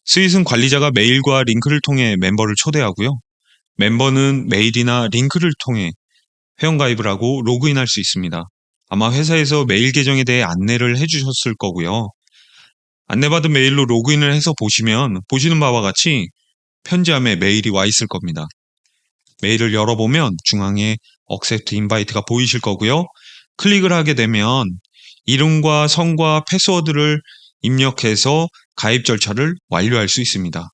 스윗은 관리자가 메일과 링크를 통해 멤버를 초대하고요. 멤버는 메일이나 링크를 통해 회원가입을 하고 로그인할 수 있습니다. 아마 회사에서 메일 계정에 대해 안내를 해주셨을 거고요. 안내받은 메일로 로그인을 해서 보시면 보시는 바와 같이 편지함에 메일이 와 있을 겁니다. 메일을 열어보면 중앙에 Accept Invite가 보이실 거고요. 클릭을 하게 되면 이름과 성과 패스워드를 입력해서 가입 절차를 완료할 수 있습니다.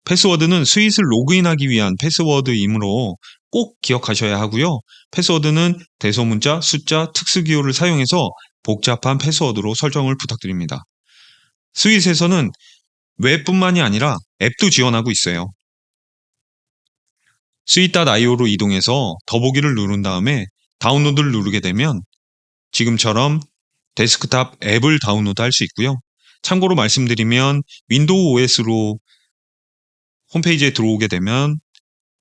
패스워드는 스윗을 로그인하기 위한 패스워드이므로 꼭 기억하셔야 하고요. 패스워드는 대소문자, 숫자, 특수기호를 사용해서 복잡한 패스워드로 설정을 부탁드립니다. 스윗에서는 웹뿐만이 아니라 앱도 지원하고 있어요. 스윗.io로 이동해서 더보기를 누른 다음에 다운로드를 누르게 되면 지금처럼 데스크탑 앱을 다운로드할 수 있고요. 참고로 말씀드리면 윈도우 OS로 홈페이지에 들어오게 되면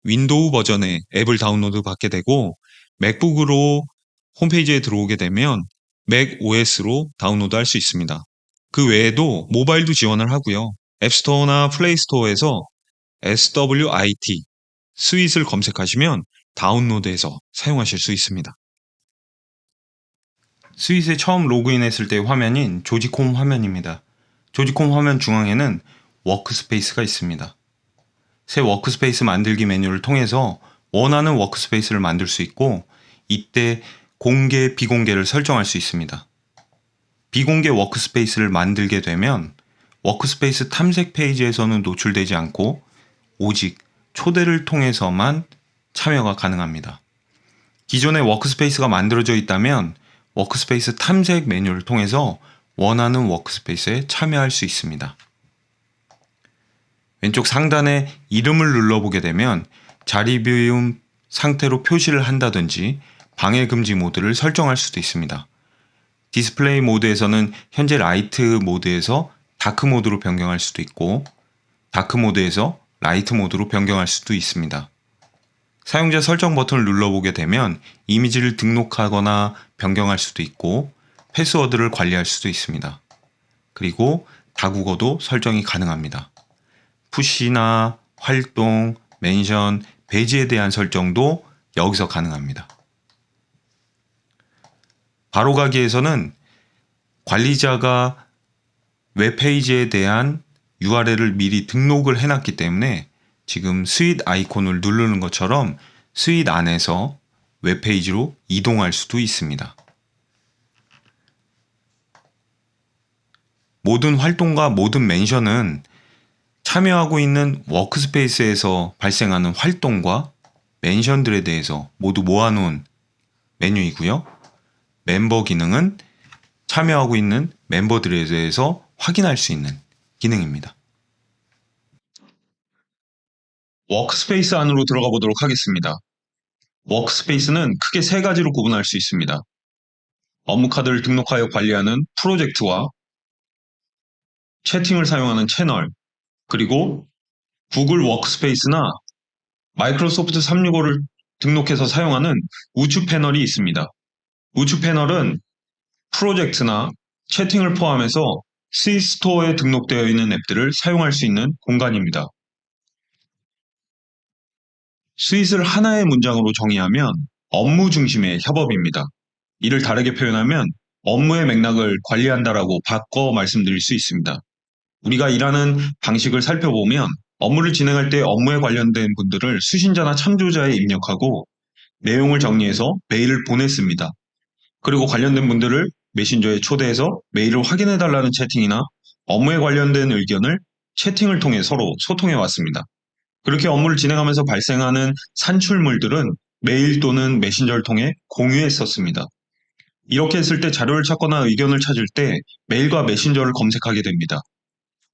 윈도우 버전의 앱을 다운로드 받게 되고 맥북으로 홈페이지에 들어오게 되면 맥 OS로 다운로드 할 수 있습니다. 그 외에도 모바일도 지원을 하고요. 앱스토어나 플레이스토어에서 SWIT, 스윗을 검색하시면 다운로드해서 사용하실 수 있습니다. 스윗에 처음 로그인했을 때의 화면인 조직홈 화면입니다. 조직홈 화면 중앙에는 워크스페이스가 있습니다. 새 워크스페이스 만들기 메뉴를 통해서 원하는 워크스페이스를 만들 수 있고 이때 공개, 비공개를 설정할 수 있습니다. 비공개 워크스페이스를 만들게 되면 워크스페이스 탐색 페이지에서는 노출되지 않고 오직 초대를 통해서만 참여가 가능합니다. 기존에 워크스페이스가 만들어져 있다면 워크스페이스 탐색 메뉴를 통해서 원하는 워크스페이스에 참여할 수 있습니다. 왼쪽 상단에 이름을 눌러보게 되면 자리 비움 상태로 표시를 한다든지 방해 금지 모드를 설정할 수도 있습니다. 디스플레이 모드에서는 현재 라이트 모드에서 다크 모드로 변경할 수도 있고 다크 모드에서 라이트 모드로 변경할 수도 있습니다. 사용자 설정 버튼을 눌러보게 되면 이미지를 등록하거나 변경할 수도 있고 패스워드를 관리할 수도 있습니다. 그리고 다국어도 설정이 가능합니다. 푸시나 활동, 멘션, 배지에 대한 설정도 여기서 가능합니다. 바로가기에서는 관리자가 웹페이지에 대한 URL을 미리 등록을 해놨기 때문에 지금 스윗 아이콘을 누르는 것처럼 스윗 안에서 웹페이지로 이동할 수도 있습니다. 모든 활동과 모든 멘션은 참여하고 있는 워크스페이스에서 발생하는 활동과 멘션들에 대해서 모두 모아놓은 메뉴이고요. 멤버 기능은 참여하고 있는 멤버들에 대해서 확인할 수 있는 기능입니다. 워크스페이스 안으로 들어가 보도록 하겠습니다. 워크스페이스는 크게 세 가지로 구분할 수 있습니다. 업무 카드를 등록하여 관리하는 프로젝트와 채팅을 사용하는 채널, 그리고 구글 워크스페이스나 마이크로소프트 365를 등록해서 사용하는 우측 패널이 있습니다. 우측 패널은 프로젝트나 채팅을 포함해서 스윗 스토어에 등록되어 있는 앱들을 사용할 수 있는 공간입니다. 스윗을 하나의 문장으로 정의하면 업무 중심의 협업입니다. 이를 다르게 표현하면 업무의 맥락을 관리한다라고 바꿔 말씀드릴 수 있습니다. 우리가 일하는 방식을 살펴보면 업무를 진행할 때 업무에 관련된 분들을 수신자나 참조자에 입력하고 내용을 정리해서 메일을 보냈습니다. 그리고 관련된 분들을 메신저에 초대해서 메일을 확인해달라는 채팅이나 업무에 관련된 의견을 채팅을 통해 서로 소통해 왔습니다. 그렇게 업무를 진행하면서 발생하는 산출물들은 메일 또는 메신저를 통해 공유했었습니다. 이렇게 했을 때 자료를 찾거나 의견을 찾을 때 메일과 메신저를 검색하게 됩니다.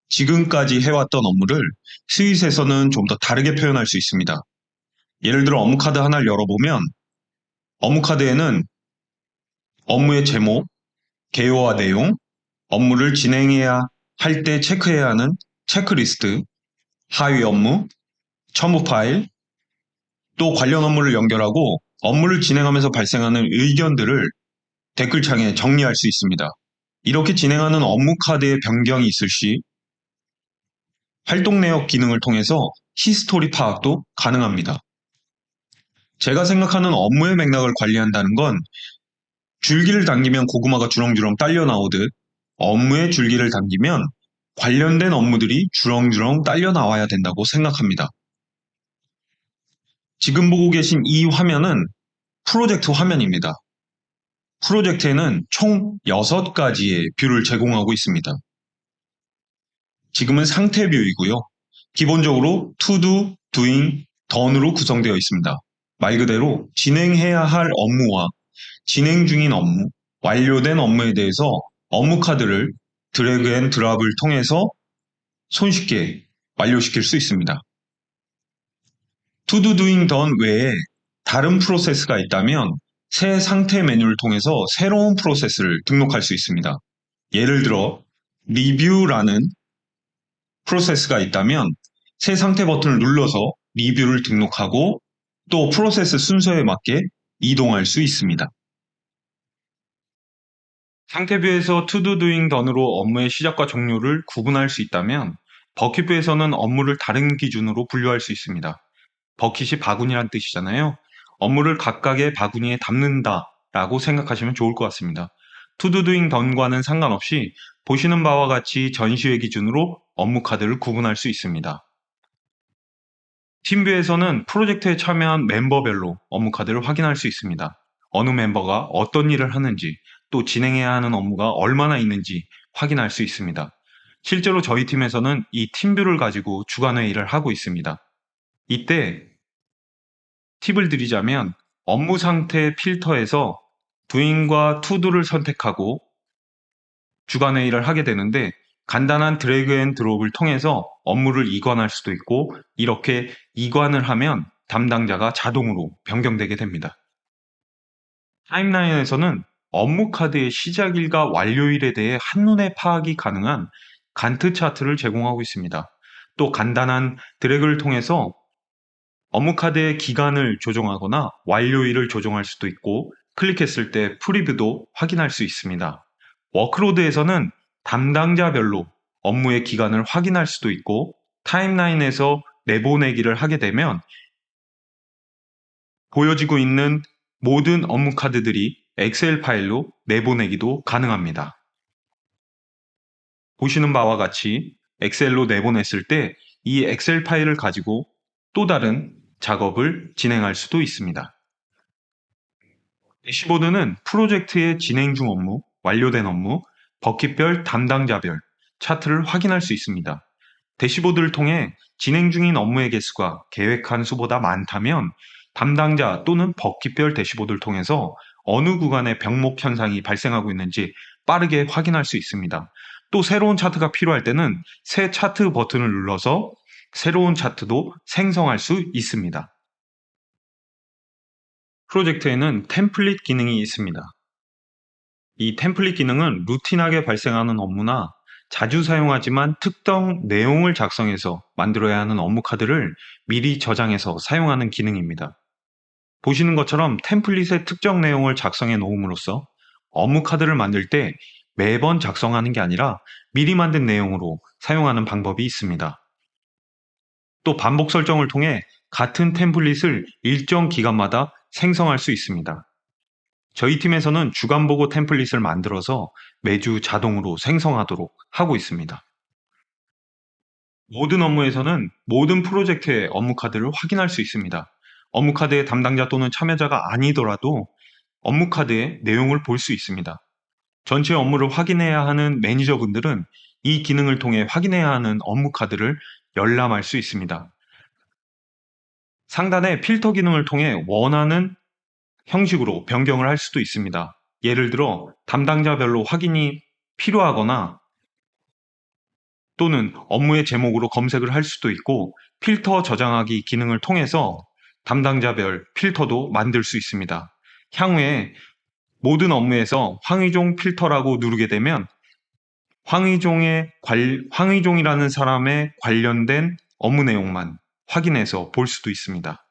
지금까지 해왔던 업무를 스윗에서는 좀 더 다르게 표현할 수 있습니다. 예를 들어 업무카드 하나를 열어보면 업무카드에는 업무의 제목, 개요와 내용, 업무를 진행해야 할 때 체크해야 하는 체크리스트, 하위 업무, 첨부 파일, 또 관련 업무를 연결하고 업무를 진행하면서 발생하는 의견들을 댓글창에 정리할 수 있습니다. 이렇게 진행하는 업무 카드의 변경이 있을 시 활동 내역 기능을 통해서 히스토리 파악도 가능합니다. 제가 생각하는 업무의 맥락을 관리한다는 건 줄기를 당기면 고구마가 주렁주렁 딸려 나오듯 업무의 줄기를 당기면 관련된 업무들이 주렁주렁 딸려 나와야 된다고 생각합니다. 지금 보고 계신 이 화면은 프로젝트 화면입니다. 프로젝트에는 총 6가지의 뷰를 제공하고 있습니다. 지금은 상태 뷰이고요. 기본적으로 to do, doing, done으로 구성되어 있습니다. 말 그대로 진행해야 할 업무와 진행 중인 업무, 완료된 업무에 대해서 업무 카드를 드래그 앤 드랍을 통해서 손쉽게 완료시킬 수 있습니다. to do, doing, done 외에 다른 프로세스가 있다면 새 상태 메뉴를 통해서 새로운 프로세스를 등록할 수 있습니다. 예를 들어 리뷰라는 프로세스가 있다면 새 상태 버튼을 눌러서 리뷰를 등록하고 또 프로세스 순서에 맞게 이동할 수 있습니다. 상태뷰에서 to do, doing, done으로 업무의 시작과 종료를 구분할 수 있다면 버킷뷰에서는 업무를 다른 기준으로 분류할 수 있습니다. 버킷이 바구니란 뜻이잖아요. 업무를 각각의 바구니에 담는다 라고 생각하시면 좋을 것 같습니다. to do, doing, done과는 상관없이 보시는 바와 같이 전시회 기준으로 업무 카드를 구분할 수 있습니다. 팀뷰에서는 프로젝트에 참여한 멤버별로 업무 카드를 확인할 수 있습니다. 어느 멤버가 어떤 일을 하는지, 또 진행해야 하는 업무가 얼마나 있는지 확인할 수 있습니다. 실제로 저희 팀에서는 이 팀뷰를 가지고 주간회의를 하고 있습니다. 이때 팁을 드리자면 업무 상태 필터에서 doing과 to do를 선택하고 주간회의를 하게 되는데 간단한 드래그 앤 드롭을 통해서 업무를 이관할 수도 있고 이렇게 이관을 하면 담당자가 자동으로 변경되게 됩니다. 타임라인에서는 업무 카드의 시작일과 완료일에 대해 한눈에 파악이 가능한 간트 차트를 제공하고 있습니다. 또 간단한 드래그를 통해서 업무 카드의 기간을 조정하거나 완료일을 조정할 수도 있고 클릭했을 때 프리뷰도 확인할 수 있습니다. 워크로드에서는 담당자별로 업무의 기간을 확인할 수도 있고 타임라인에서 내보내기를 하게 되면 보여지고 있는 모든 업무 카드들이 엑셀 파일로 내보내기도 가능합니다. 보시는 바와 같이 엑셀로 내보냈을 때 이 엑셀 파일을 가지고 또 다른 작업을 진행할 수도 있습니다. 대시보드는 프로젝트의 진행 중 업무, 완료된 업무, 버킷별, 담당자별 차트를 확인할 수 있습니다. 대시보드를 통해 진행 중인 업무의 개수가 계획한 수보다 많다면 담당자 또는 버킷별 대시보드를 통해서 어느 구간에 병목 현상이 발생하고 있는지 빠르게 확인할 수 있습니다. 또 새로운 차트가 필요할 때는 새 차트 버튼을 눌러서 새로운 차트도 생성할 수 있습니다. 프로젝트에는 템플릿 기능이 있습니다. 이 템플릿 기능은 루틴하게 발생하는 업무나 자주 사용하지만 특정 내용을 작성해서 만들어야 하는 업무 카드를 미리 저장해서 사용하는 기능입니다. 보시는 것처럼 템플릿의 특정 내용을 작성해 놓음으로써 업무 카드를 만들 때 매번 작성하는 게 아니라 미리 만든 내용으로 사용하는 방법이 있습니다. 또 반복 설정을 통해 같은 템플릿을 일정 기간마다 생성할 수 있습니다. 저희 팀에서는 주간 보고 템플릿을 만들어서 매주 자동으로 생성하도록 하고 있습니다. 모든 업무에서는 모든 프로젝트의 업무 카드를 확인할 수 있습니다. 업무 카드의 담당자 또는 참여자가 아니더라도 업무 카드의 내용을 볼 수 있습니다. 전체 업무를 확인해야 하는 매니저분들은 이 기능을 통해 확인해야 하는 업무 카드를 열람할 수 있습니다. 상단의 필터 기능을 통해 원하는 형식으로 변경을 할 수도 있습니다. 예를 들어 담당자별로 확인이 필요하거나 또는 업무의 제목으로 검색을 할 수도 있고 필터 저장하기 기능을 통해서 담당자별 필터도 만들 수 있습니다. 향후에 모든 업무에서 황의종 필터라고 누르게 되면 황의종이라는 사람에 관련된 업무 내용만 확인해서 볼 수도 있습니다.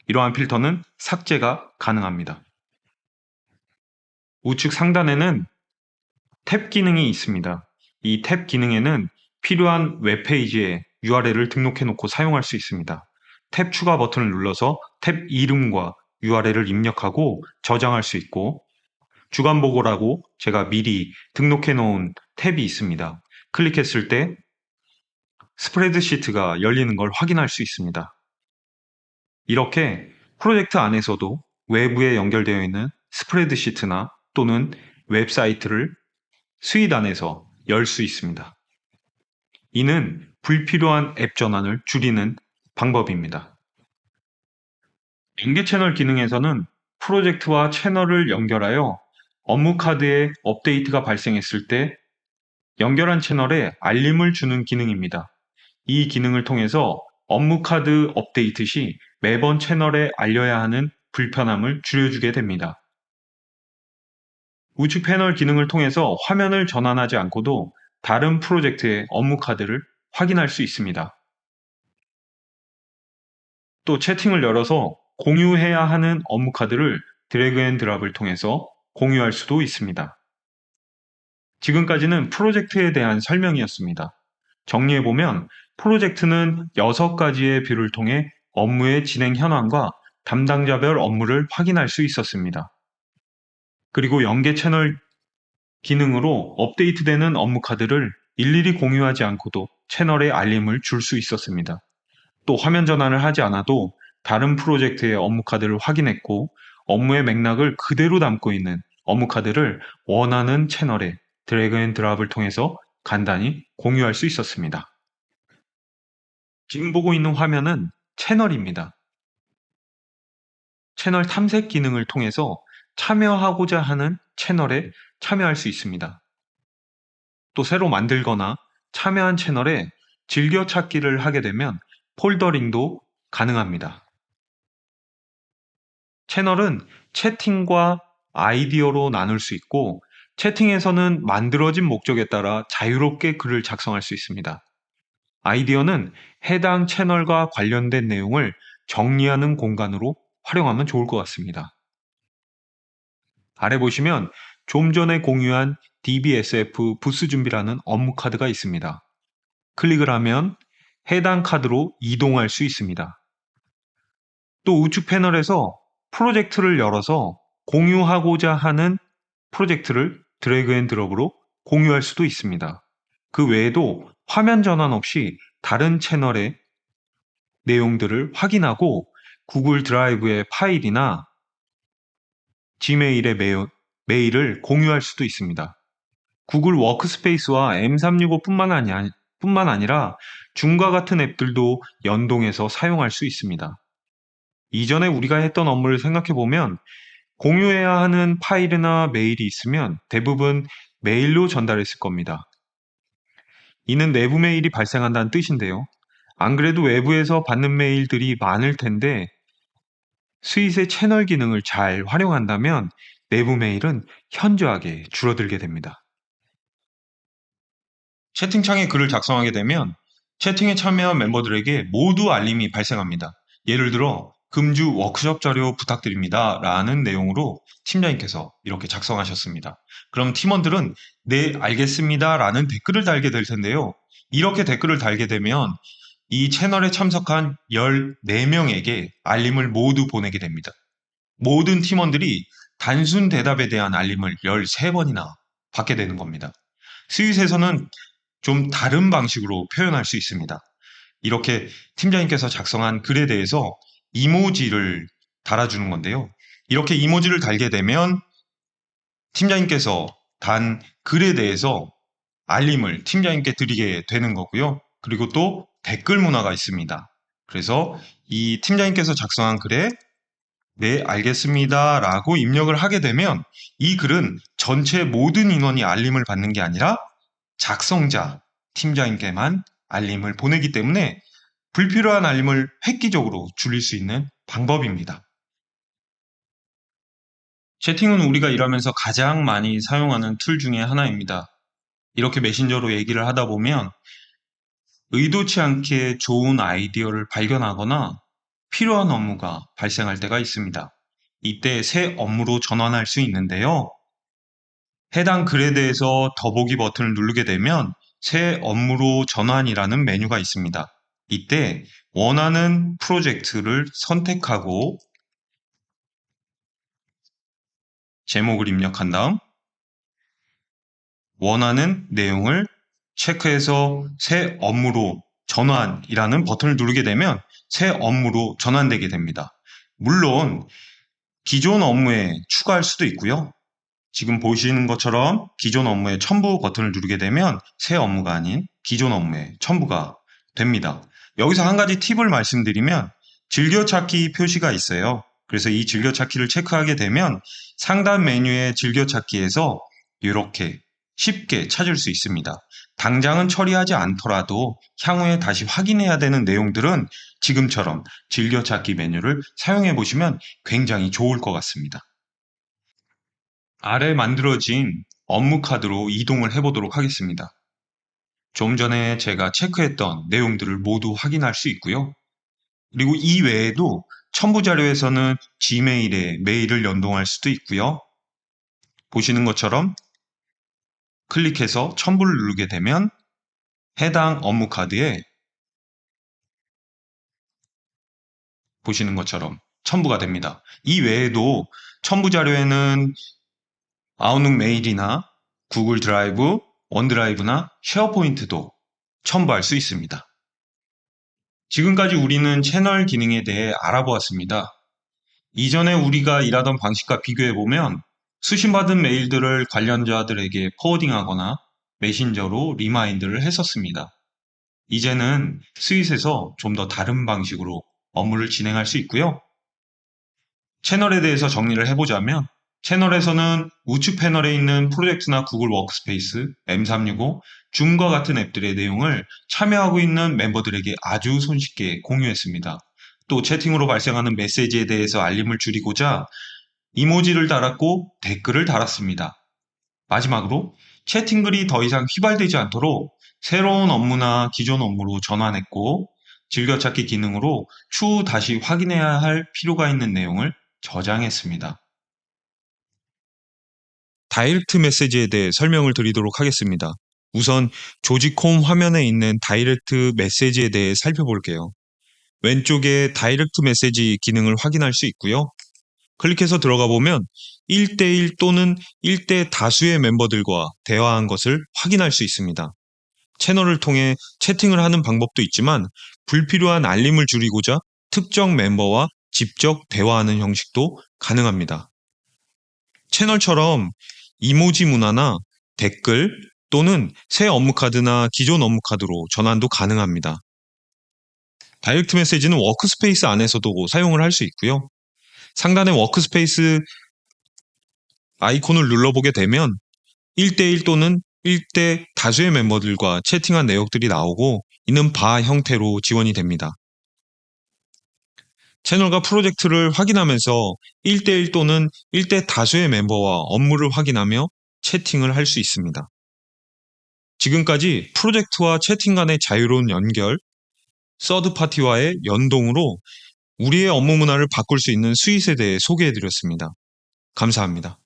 이러한 필터는 삭제가 가능합니다. 우측 상단에는 탭 기능이 있습니다. 이 탭 기능에는 필요한 웹페이지의 URL을 등록해 놓고 사용할 수 있습니다. 탭 추가 버튼을 눌러서 탭 이름과 URL을 입력하고 저장할 수 있고, 주간 보고라고 제가 미리 등록해 놓은 탭이 있습니다. 클릭했을 때 스프레드시트가 열리는 걸 확인할 수 있습니다. 이렇게 프로젝트 안에서도 외부에 연결되어 있는 스프레드시트나 또는 웹사이트를 스윗 안에서 열 수 있습니다. 이는 불필요한 앱 전환을 줄이는 방법입니다. 연계 채널 기능에서는 프로젝트와 채널을 연결하여 업무 카드에 업데이트가 발생했을 때 연결한 채널에 알림을 주는 기능입니다. 이 기능을 통해서 업무 카드 업데이트 시 매번 채널에 알려야 하는 불편함을 줄여주게 됩니다. 우측 패널 기능을 통해서 화면을 전환하지 않고도 다른 프로젝트의 업무 카드를 확인할 수 있습니다. 또 채팅을 열어서 공유해야 하는 업무 카드를 드래그 앤 드랍을 통해서 공유할 수도 있습니다. 지금까지는 프로젝트에 대한 설명이었습니다. 정리해보면 프로젝트는 6가지의 뷰를 통해 업무의 진행 현황과 담당자별 업무를 확인할 수 있었습니다. 그리고 연계 채널 기능으로 업데이트되는 업무 카드를 일일이 공유하지 않고도 채널에 알림을 줄 수 있었습니다. 또 화면 전환을 하지 않아도 다른 프로젝트의 업무 카드를 확인했고, 업무의 맥락을 그대로 담고 있는 업무 카드를 원하는 채널에 드래그 앤 드랍을 통해서 간단히 공유할 수 있었습니다. 지금 보고 있는 화면은 채널입니다. 채널 탐색 기능을 통해서 참여하고자 하는 채널에 참여할 수 있습니다. 또 새로 만들거나 참여한 채널에 즐겨찾기를 하게 되면 폴더링도 가능합니다. 채널은 채팅과 아이디어로 나눌 수 있고, 채팅에서는 만들어진 목적에 따라 자유롭게 글을 작성할 수 있습니다. 아이디어는 해당 채널과 관련된 내용을 정리하는 공간으로 활용하면 좋을 것 같습니다. 아래 보시면 좀 전에 공유한 DBSF 부스 준비라는 업무 카드가 있습니다. 클릭을 하면 해당 카드로 이동할 수 있습니다. 또 우측 패널에서 프로젝트를 열어서 공유하고자 하는 프로젝트를 드래그 앤 드롭으로 공유할 수도 있습니다. 그 외에도 화면 전환 없이 다른 채널의 내용들을 확인하고 구글 드라이브의 파일이나 지메일의 메일을 공유할 수도 있습니다. 구글 워크스페이스와 M365뿐만 아니라 줌과 같은 앱들도 연동해서 사용할 수 있습니다. 이전에 우리가 했던 업무를 생각해보면 공유해야 하는 파일이나 메일이 있으면 대부분 메일로 전달했을 겁니다. 이는 내부 메일이 발생한다는 뜻인데요. 안 그래도 외부에서 받는 메일들이 많을 텐데 스윗의 채널 기능을 잘 활용한다면 내부 메일은 현저하게 줄어들게 됩니다. 채팅창에 글을 작성하게 되면 채팅에 참여한 멤버들에게 모두 알림이 발생합니다. 예를 들어 금주 워크숍 자료 부탁드립니다 라는 내용으로 팀장님께서 이렇게 작성하셨습니다. 그럼 팀원들은 네 알겠습니다 라는 댓글을 달게 될 텐데요. 이렇게 댓글을 달게 되면 이 채널에 참석한 14명에게 알림을 모두 보내게 됩니다. 모든 팀원들이 단순 대답에 대한 알림을 13번이나 받게 되는 겁니다. 스윗에서는 좀 다른 방식으로 표현할 수 있습니다. 이렇게 팀장님께서 작성한 글에 대해서 이모지를 달아주는 건데요. 이렇게 이모지를 달게 되면 팀장님께서 단 글에 대해서 알림을 팀장님께 드리게 되는 거고요. 그리고 또 댓글 문화가 있습니다. 그래서 이 팀장님께서 작성한 글에 네, 알겠습니다 라고 입력을 하게 되면 이 글은 전체 모든 인원이 알림을 받는 게 아니라 작성자, 팀장님께만 알림을 보내기 때문에 불필요한 알림을 획기적으로 줄일 수 있는 방법입니다. 채팅은 우리가 일하면서 가장 많이 사용하는 툴 중에 하나입니다. 이렇게 메신저로 얘기를 하다 보면 의도치 않게 좋은 아이디어를 발견하거나 필요한 업무가 발생할 때가 있습니다. 이때 새 업무로 전환할 수 있는데요. 해당 글에 대해서 더보기 버튼을 누르게 되면 새 업무로 전환이라는 메뉴가 있습니다. 이때 원하는 프로젝트를 선택하고 제목을 입력한 다음 원하는 내용을 체크해서 새 업무로 전환이라는 버튼을 누르게 되면 새 업무로 전환되게 됩니다. 물론 기존 업무에 추가할 수도 있고요. 지금 보시는 것처럼 기존 업무의 첨부 버튼을 누르게 되면 새 업무가 아닌 기존 업무에 첨부가 됩니다. 여기서 한 가지 팁을 말씀드리면 즐겨찾기 표시가 있어요. 그래서 이 즐겨찾기를 체크하게 되면 상단 메뉴의 즐겨찾기에서 이렇게 쉽게 찾을 수 있습니다. 당장은 처리하지 않더라도 향후에 다시 확인해야 되는 내용들은 지금처럼 즐겨찾기 메뉴를 사용해 보시면 굉장히 좋을 것 같습니다. 아래 만들어진 업무 카드로 이동을 해보도록 하겠습니다. 좀 전에 제가 체크했던 내용들을 모두 확인할 수 있고요. 그리고 이 외에도 첨부 자료에서는 지메일에 메일을 연동할 수도 있고요. 보시는 것처럼 클릭해서 첨부를 누르게 되면 해당 업무 카드에 보시는 것처럼 첨부가 됩니다. 이 외에도 첨부 자료에는 아웃룩 메일이나 구글 드라이브, 원드라이브나 쉐어포인트도 첨부할 수 있습니다. 지금까지 우리는 채널 기능에 대해 알아보았습니다. 이전에 우리가 일하던 방식과 비교해보면 수신받은 메일들을 관련자들에게 포워딩하거나 메신저로 리마인드를 했었습니다. 이제는 스윗에서 좀 더 다른 방식으로 업무를 진행할 수 있고요. 채널에 대해서 정리를 해보자면 채널에서는 우측 패널에 있는 프로젝트나 구글 워크스페이스, M365, 줌과 같은 앱들의 내용을 참여하고 있는 멤버들에게 아주 손쉽게 공유했습니다. 또 채팅으로 발생하는 메시지에 대해서 알림을 줄이고자 이모지를 달았고 댓글을 달았습니다. 마지막으로 채팅글이 더 이상 휘발되지 않도록 새로운 업무나 기존 업무로 전환했고 즐겨찾기 기능으로 추후 다시 확인해야 할 필요가 있는 내용을 저장했습니다. 다이렉트 메시지에 대해 설명을 드리도록 하겠습니다. 우선 조직 홈 화면에 있는 다이렉트 메시지에 대해 살펴볼게요. 왼쪽에 다이렉트 메시지 기능을 확인할 수 있고요. 클릭해서 들어가 보면 1대1 또는 1대 다수의 멤버들과 대화한 것을 확인할 수 있습니다. 채널을 통해 채팅을 하는 방법도 있지만 불필요한 알림을 줄이고자 특정 멤버와 직접 대화하는 형식도 가능합니다. 채널처럼 이모지 문화나 댓글 또는 새 업무 카드나 기존 업무 카드로 전환도 가능합니다. 다이렉트 메시지는 워크스페이스 안에서도 사용을 할 수 있고요. 상단의 워크스페이스 아이콘을 눌러보게 되면 1대1 또는 1대 다수의 멤버들과 채팅한 내역들이 나오고 이는 바 형태로 지원이 됩니다. 채널과 프로젝트를 확인하면서 1대1 또는 1대 다수의 멤버와 업무를 확인하며 채팅을 할 수 있습니다. 지금까지 프로젝트와 채팅 간의 자유로운 연결, 서드파티와의 연동으로 우리의 업무 문화를 바꿀 수 있는 스윗에 대해 소개해드렸습니다. 감사합니다.